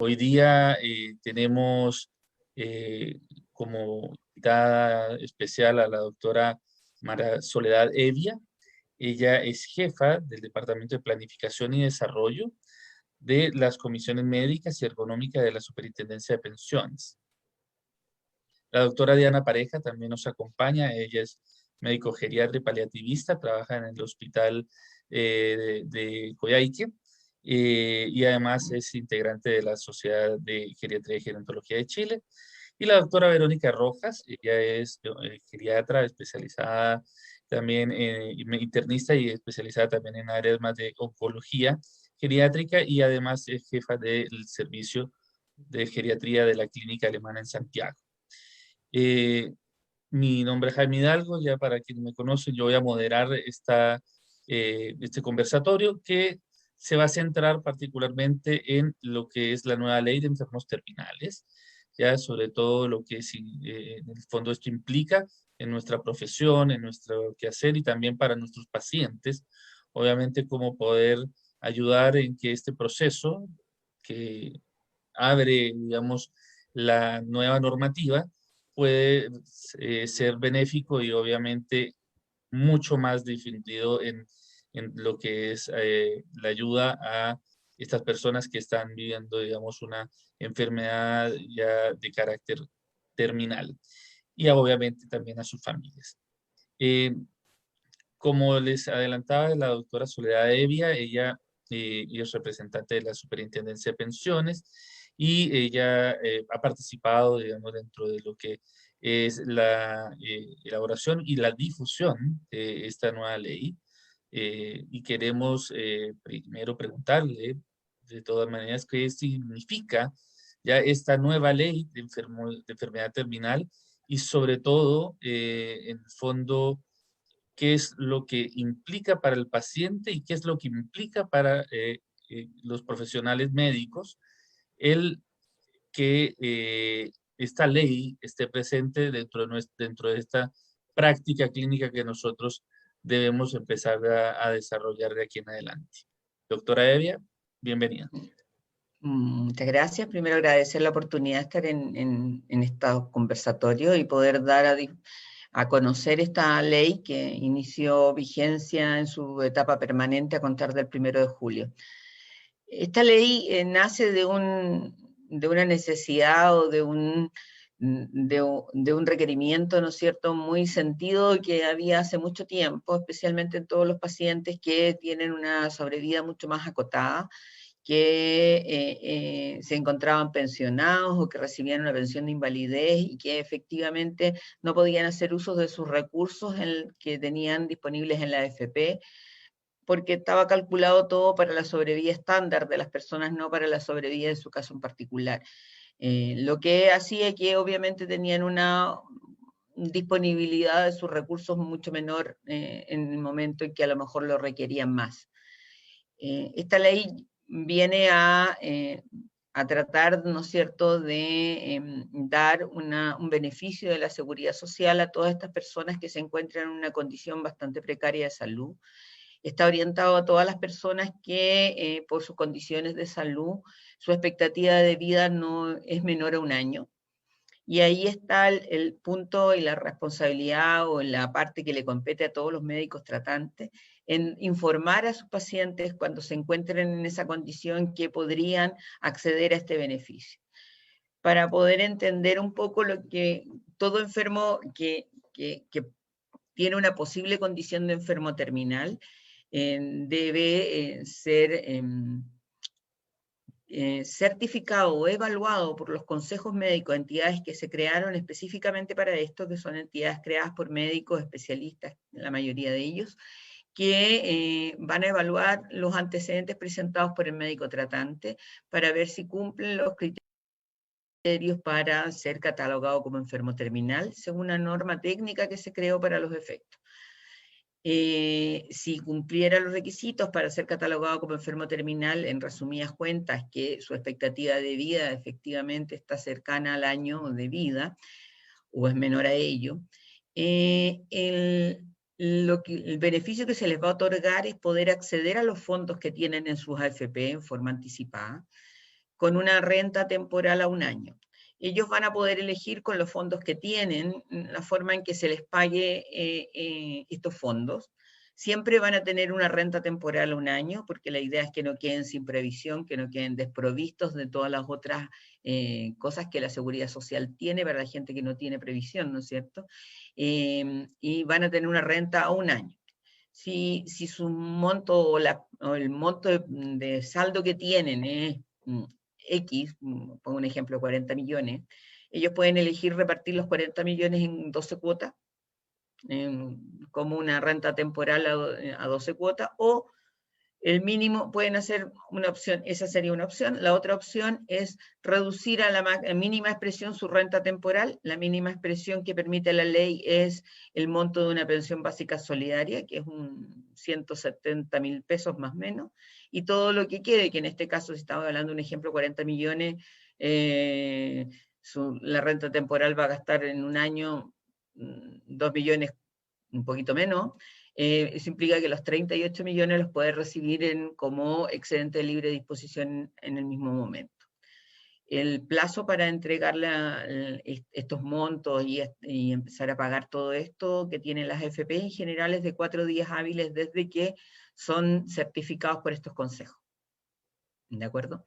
Hoy día tenemos como invitada especial a la doctora Mara Soledad Evia. Ella es jefa del Departamento de Planificación y Desarrollo de las Comisiones Médicas y Ergonómicas de la Superintendencia de Pensiones. La doctora Diana Pareja también nos acompaña. Ella es médico geriatra y paliativista, trabaja en el hospital de Coyhaique y además es integrante de la Sociedad de Geriatría y Gerontología de Chile. Y la doctora Verónica Rojas, ella es geriatra especializada también, internista y especializada también en áreas más de oncología geriátrica y además es jefa del servicio de geriatría de la Clínica Alemana en Santiago. Eh, Mi nombre es Jaime Hidalgo, ya para quienes me conocen, yo voy a moderar este conversatorio que se va a centrar particularmente en lo que es la nueva ley de enfermos terminales, ya sobre todo lo que en el fondo esto implica en nuestra profesión, en nuestro quehacer y también para nuestros pacientes, obviamente cómo poder ayudar en que este proceso que abre, digamos, la nueva normativa, puede ser benéfico y obviamente mucho más difundido en lo que es la ayuda a estas personas que están viviendo, digamos, una enfermedad ya de carácter terminal y obviamente también a sus familias. Eh, Como les adelantaba la doctora Soledad Evia, ella es representante de la Superintendencia de Pensiones y ella ha participado, digamos, dentro de lo que es la elaboración y la difusión de esta nueva ley. Y queremos primero preguntarle, de todas maneras, qué significa ya esta nueva ley de enfermedad terminal y sobre todo, en el fondo, qué es lo que implica para el paciente y qué es lo que implica para los profesionales médicos el que esta ley esté presente dentro de esta práctica clínica que nosotros debemos empezar a desarrollar de aquí en adelante. Doctora Evia, bienvenida. Muchas gracias. Primero agradecer la oportunidad de estar en estos conversatorios y poder dar a conocer esta ley que inició vigencia en su etapa permanente a contar del 1 de julio. Esta ley nace de una necesidad o de un requerimiento, ¿no es cierto?, muy sentido que había hace mucho tiempo, especialmente en todos los pacientes que tienen una sobrevida mucho más acotada, que se encontraban pensionados o que recibían una pensión de invalidez y que efectivamente no podían hacer uso de sus recursos que tenían disponibles en la AFP, porque estaba calculado todo para la sobrevida estándar de las personas, no para la sobrevida de su caso en particular. Lo que hacía que obviamente tenían una disponibilidad de sus recursos mucho menor en el momento en que a lo mejor lo requerían más. Esta ley viene a tratar, ¿no es cierto?, de dar un beneficio de la seguridad social a todas estas personas que se encuentran en una condición bastante precaria de salud. Está orientado a todas las personas que por sus condiciones de salud, su expectativa de vida no es menor a 1 año. Y ahí está el punto y la responsabilidad o la parte que le compete a todos los médicos tratantes en informar a sus pacientes cuando se encuentren en esa condición que podrían acceder a este beneficio. Para poder entender un poco lo que todo enfermo que tiene una posible condición de enfermo terminal debe ser certificado o evaluado por los consejos médicos, entidades que se crearon específicamente para esto, que son entidades creadas por médicos especialistas, la mayoría de ellos, que van a evaluar los antecedentes presentados por el médico tratante para ver si cumplen los criterios para ser catalogado como enfermo terminal, según una norma técnica que se creó para los efectos. Si cumpliera los requisitos para ser catalogado como enfermo terminal, en resumidas cuentas, que su expectativa de vida efectivamente está cercana al año de vida, o es menor a ello, el beneficio que se les va a otorgar es poder acceder a los fondos que tienen en sus AFP en forma anticipada, con una renta temporal a un año. Ellos van a poder elegir con los fondos que tienen la forma en que se les pague estos fondos. Siempre van a tener una renta temporal a un año, porque la idea es que no queden sin previsión, que no queden desprovistos de todas las otras cosas que la seguridad social tiene para la gente que no tiene previsión, ¿no es cierto? Y van a tener una renta a un año. Si su monto o el monto de saldo que tienen es X, pongo un ejemplo, 40 millones, ellos pueden elegir repartir los 40 millones en 12 cuotas, como una renta temporal a 12 cuotas, o el mínimo, pueden hacer una opción, esa sería una opción. La otra opción es reducir a la mínima expresión su renta temporal. La mínima expresión que permite la ley es el monto de una pensión básica solidaria, que es un 170.000 pesos más o menos, y todo lo que quede, que en este caso, si estamos hablando de un ejemplo, 40 millones, la renta temporal va a gastar en un año 2 millones, un poquito menos. Eso implica que los 38 millones los puede recibir como excedente de libre disposición en el mismo momento. El plazo para entregar estos montos y empezar a pagar todo esto que tienen las AFP en general es de 4 días hábiles desde que son certificados por estos consejos. ¿De acuerdo?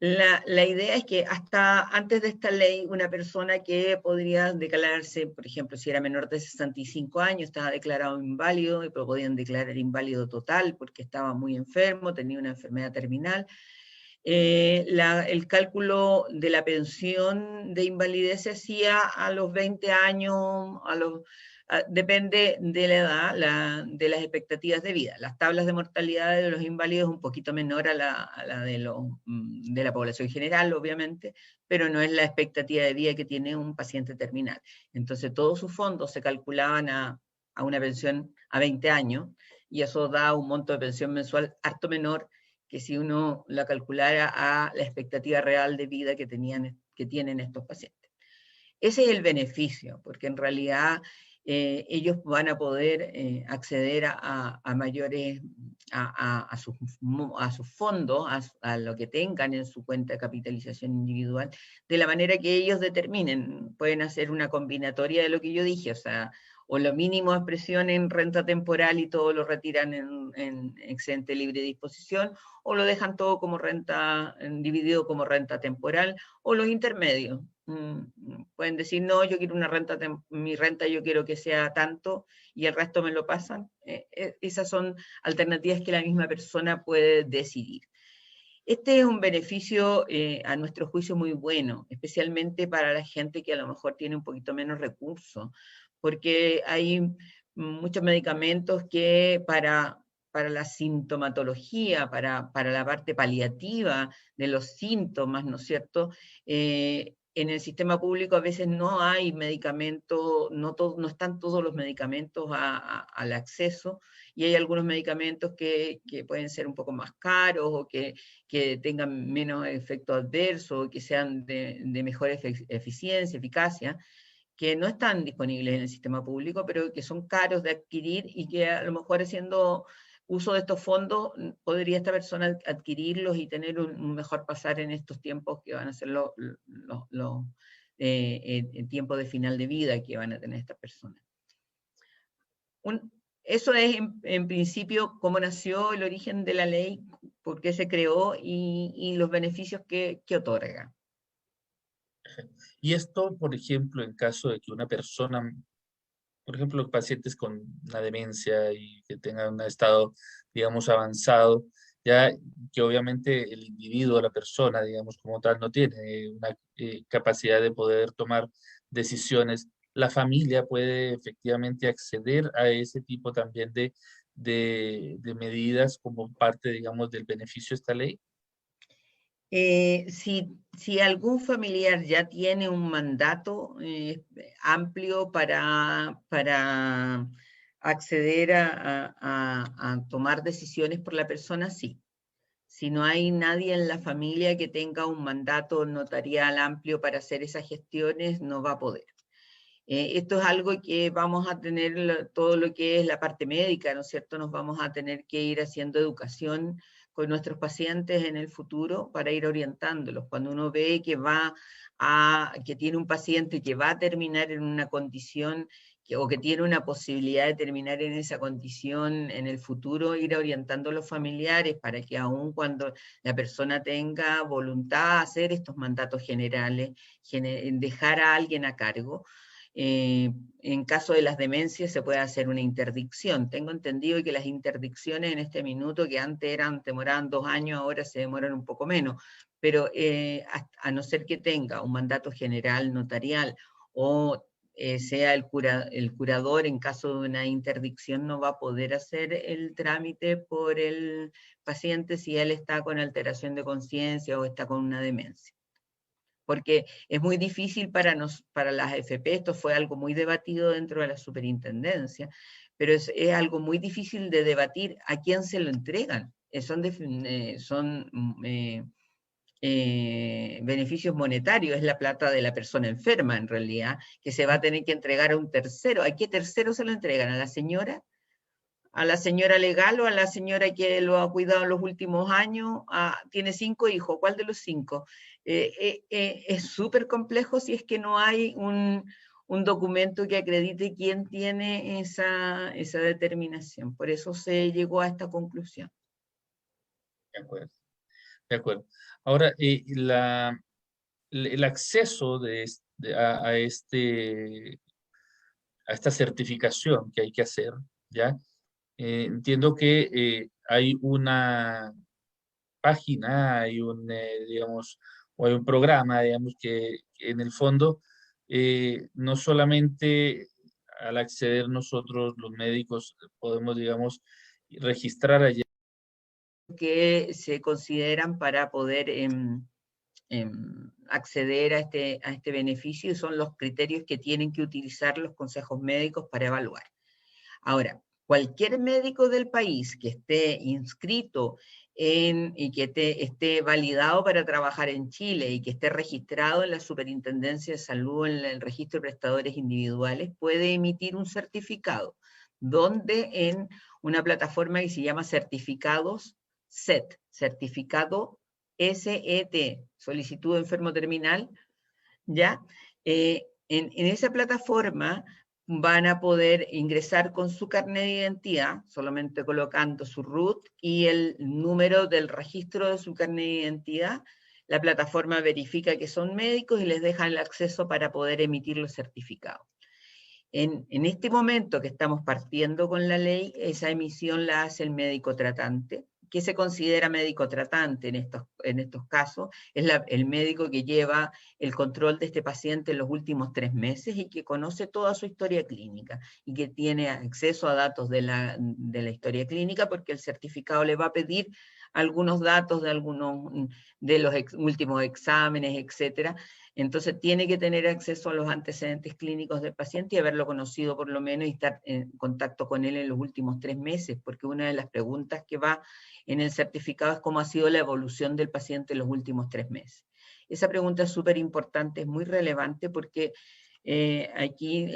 La idea es que hasta antes de esta ley, una persona que podría declararse, por ejemplo, si era menor de 65 años, estaba declarado inválido, y podían declarar inválido total porque estaba muy enfermo, tenía una enfermedad terminal. El cálculo de la pensión de invalidez se hacía a los 20 años, depende de la edad, de las expectativas de vida. Las tablas de mortalidad de los inválidos es un poquito menor a la de la población general, obviamente, pero no es la expectativa de vida que tiene un paciente terminal. Entonces todos sus fondos se calculaban a una pensión a 20 años, y eso da un monto de pensión mensual harto menor que si uno la calculara a la expectativa real de vida que tienen estos pacientes. Ese es el beneficio, porque en realidad ellos van a poder acceder a mayores, a sus fondos, a lo que tengan en su cuenta de capitalización individual, de la manera que ellos determinen. Pueden hacer una combinatoria de lo que yo dije, o sea, o lo mínimo de expresión en renta temporal y todo lo retiran en excedente libre de disposición, o lo dejan todo como renta, dividido como renta temporal, o los intermedios. Pueden decir, no, yo quiero una renta, mi renta yo quiero que sea tanto, y el resto me lo pasan. Esas son alternativas que la misma persona puede decidir. Este es un beneficio a nuestro juicio muy bueno, especialmente para la gente que a lo mejor tiene un poquito menos recursos, porque hay muchos medicamentos que para la sintomatología, para la parte paliativa de los síntomas, ¿no es cierto? En el sistema público a veces no hay medicamentos, no están todos los medicamentos al acceso, y hay algunos medicamentos que pueden ser un poco más caros, o que tengan menos efecto adverso, que sean de mejor eficiencia, eficacia, que no están disponibles en el sistema público, pero que son caros de adquirir, y que a lo mejor haciendo uso de estos fondos podría esta persona adquirirlos y tener un mejor pasar en estos tiempos que van a ser el tiempo de final de vida que van a tener estas personas. Eso es en principio cómo nació el origen de la ley, por qué se creó y los beneficios que otorga. Y esto, por ejemplo, en caso de que una persona, por ejemplo, los pacientes con una demencia y que tengan un estado, digamos, avanzado, ya que obviamente el individuo, la persona, digamos, como tal, no tiene una capacidad de poder tomar decisiones, la familia puede efectivamente acceder a ese tipo también de medidas como parte, digamos, del beneficio de esta ley. Si algún familiar ya tiene un mandato amplio para acceder a tomar decisiones por la persona, sí. Si no hay nadie en la familia que tenga un mandato notarial amplio para hacer esas gestiones, no va a poder. Esto es algo que vamos a tener todo lo que es la parte médica, ¿no es cierto? Nos vamos a tener que ir haciendo educación con nuestros pacientes en el futuro para ir orientándolos. Cuando uno ve que que tiene un paciente que va a terminar en una condición o que tiene una posibilidad de terminar en esa condición en el futuro, ir orientando a los familiares para que aun cuando la persona tenga voluntad de hacer estos mandatos generales, dejar a alguien a cargo. En caso de las demencias se puede hacer una interdicción. Tengo entendido que las interdicciones en este minuto, que antes demoraban 2 años, ahora se demoran un poco menos, pero a no ser que tenga un mandato general notarial o sea el curador, en caso de una interdicción no va a poder hacer el trámite por el paciente si él está con alteración de conciencia o está con una demencia. Porque es muy difícil para las AFP, esto fue algo muy debatido dentro de la superintendencia, pero es algo muy difícil de debatir a quién se lo entregan. Son beneficios monetarios, es la plata de la persona enferma en realidad, que se va a tener que entregar a un tercero. ¿A qué tercero se lo entregan? ¿A la señora? ¿A la señora legal o a la señora que lo ha cuidado en los últimos años? Tiene 5 hijos, ¿cuál de los 5? Es súper complejo si es que no hay un documento que acredite quién tiene esa determinación. Por eso se llegó a esta conclusión. De acuerdo, de acuerdo. Ahora, el acceso a esta certificación que hay que hacer, ¿ya? Entiendo que hay una página, hay digamos, o hay un programa, digamos, que en el fondo no solamente al acceder nosotros, los médicos, podemos, digamos, registrar allá. Que se consideran para poder acceder a este beneficio, y son los criterios que tienen que utilizar los consejos médicos para evaluar. Ahora, cualquier médico del país que esté inscrito y que esté validado para trabajar en Chile y que esté registrado en la Superintendencia de Salud, en el registro de prestadores individuales, puede emitir un certificado, donde en una plataforma que se llama Certificados SET, certificado SET, solicitud de enfermo terminal, ¿ya? En esa plataforma van a poder ingresar con su carnet de identidad, solamente colocando su RUT y el número del registro de su carnet de identidad. La plataforma verifica que son médicos y les deja el acceso para poder emitir los certificados. En este momento que estamos partiendo con la ley, esa emisión la hace el médico tratante. ¿Qué se considera médico tratante en estos casos? Es el médico que lleva el control de este paciente en los últimos 3 meses y que conoce toda su historia clínica y que tiene acceso a datos de la historia clínica, porque el certificado le va a pedir algunos datos de los últimos exámenes, etcétera. Entonces tiene que tener acceso a los antecedentes clínicos del paciente y haberlo conocido por lo menos y estar en contacto con él en los últimos 3 meses, porque una de las preguntas que va en el certificado es cómo ha sido la evolución del paciente en los últimos 3 meses. Esa pregunta es súper importante, es muy relevante, porque aquí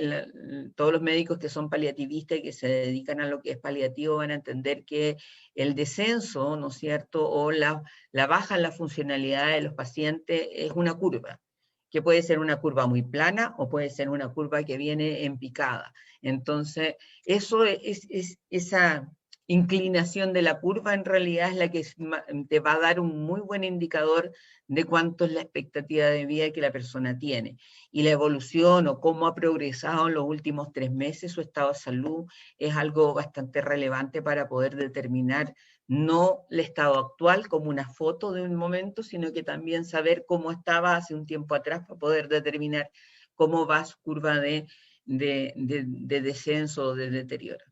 todos los médicos que son paliativistas y que se dedican a lo que es paliativo van a entender que el descenso, ¿no es cierto?, o la baja en la funcionalidad de los pacientes es una curva, que puede ser una curva muy plana o puede ser una curva que viene en picada. Entonces, esa inclinación de la curva en realidad es la que te va a dar un muy buen indicador de cuánto es la expectativa de vida que la persona tiene. Y la evolución o cómo ha progresado en los últimos 3 meses su estado de salud es algo bastante relevante para poder determinar no el estado actual como una foto de un momento, sino que también saber cómo estaba hace un tiempo atrás para poder determinar cómo va su curva de descenso o de deterioro.